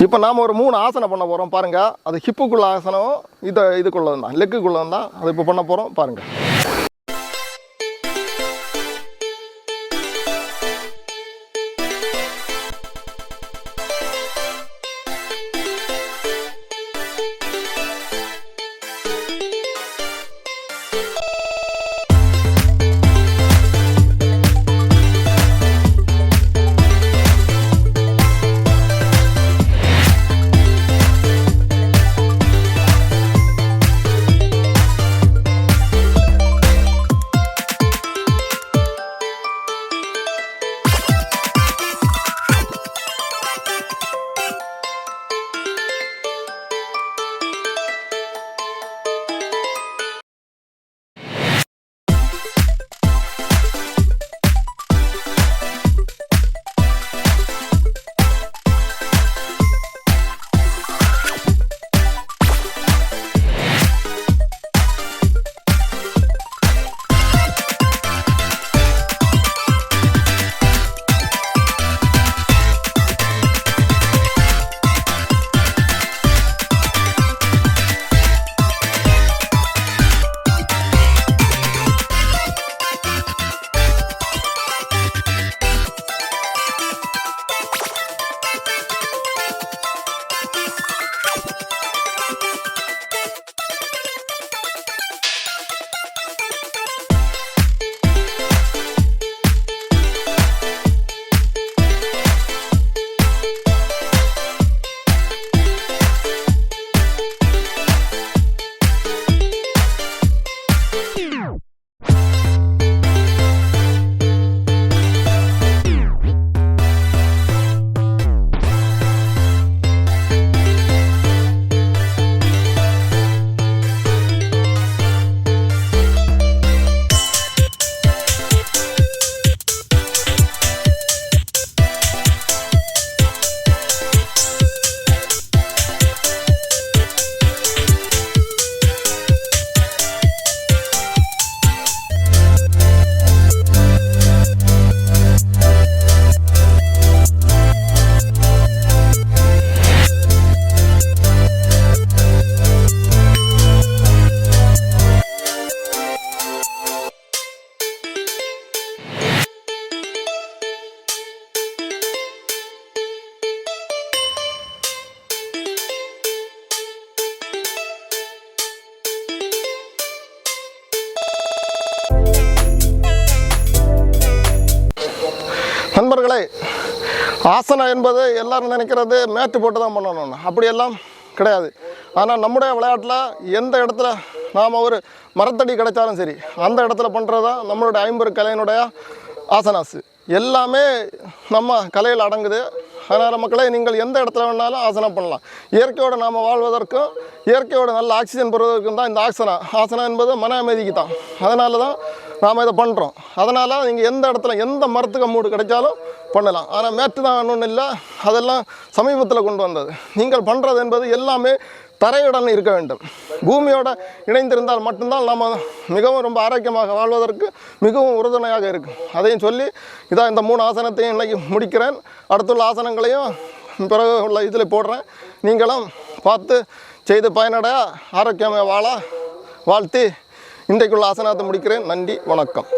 இப்போ நாம் ஒரு 3 ஆசனம் பண்ண போகிறோம் பாருங்கள். அது ஹிப்புக்குள்ள ஆசனம், இதுக்குள்ளது தான், லெக்குக்குள்ளது தான். அது இப்போ பண்ண போகிறோம் பாருங்கள். நண்பர்களே, ஆசனம் என்பது எல்லாரும் நினைக்கிறது மேட்டு போட்டு தான் பண்ணணும். அப்படியெல்லாம் கிடையாது. ஆனால் நம்முடைய விளையாட்டில் எந்த இடத்துல நாம் ஒரு மரத்தடி கிடைச்சாலும் சரி, அந்த இடத்துல பண்ணுறது தான் நம்மளுடைய 50 கலையினுடைய ஆசனாஸ். எல்லாமே நம்ம கலையில் அடங்குது. அதனால் மக்களே, நீங்கள் எந்த இடத்துல வேணாலும் ஆசனம் பண்ணலாம். இயற்கையோடு நாம் வாழ்வதற்கும் இயற்கையோடு நல்ல ஆக்சிஜன் பெறுவதற்கும் தான் இந்த ஆசனம் என்பது மன அமைதிக்கு தான். அதனால தான் நாம் இதை பண்ணுறோம். அதனால் நீங்கள் எந்த இடத்துல எந்த மரத்துக்கு மூடு கிடைச்சாலும் பண்ணலாம். ஆனால் மேட்டு தான் ஒன்றும் இல்லை, அதெல்லாம் சமீபத்தில் கொண்டு வந்தது. நீங்கள் பண்ணுறது என்பது எல்லாமே தரையுடன் இருக்க வேண்டும். பூமியோடு இணைந்திருந்தால் மட்டும்தான் நாம் மிகவும் ரொம்ப ஆரோக்கியமாக வாழ்வதற்கு மிகவும் உறுதுணையாக இருக்கும். அதையும் சொல்லி இதான் இந்த 3 ஆசனத்தையும் இன்றைக்கி முடிக்கிறேன். அடுத்துள்ள ஆசனங்களையும் பிறகு உள்ள இதில் போடுறேன். நீங்களும் பார்த்து செய்து பயனடைய ஆரோக்கியமாக வாழ வாழ்த்தி இன்றைக்குள்ள ஆசனத்தை முடிக்கிறேன். நன்றி, வணக்கம்.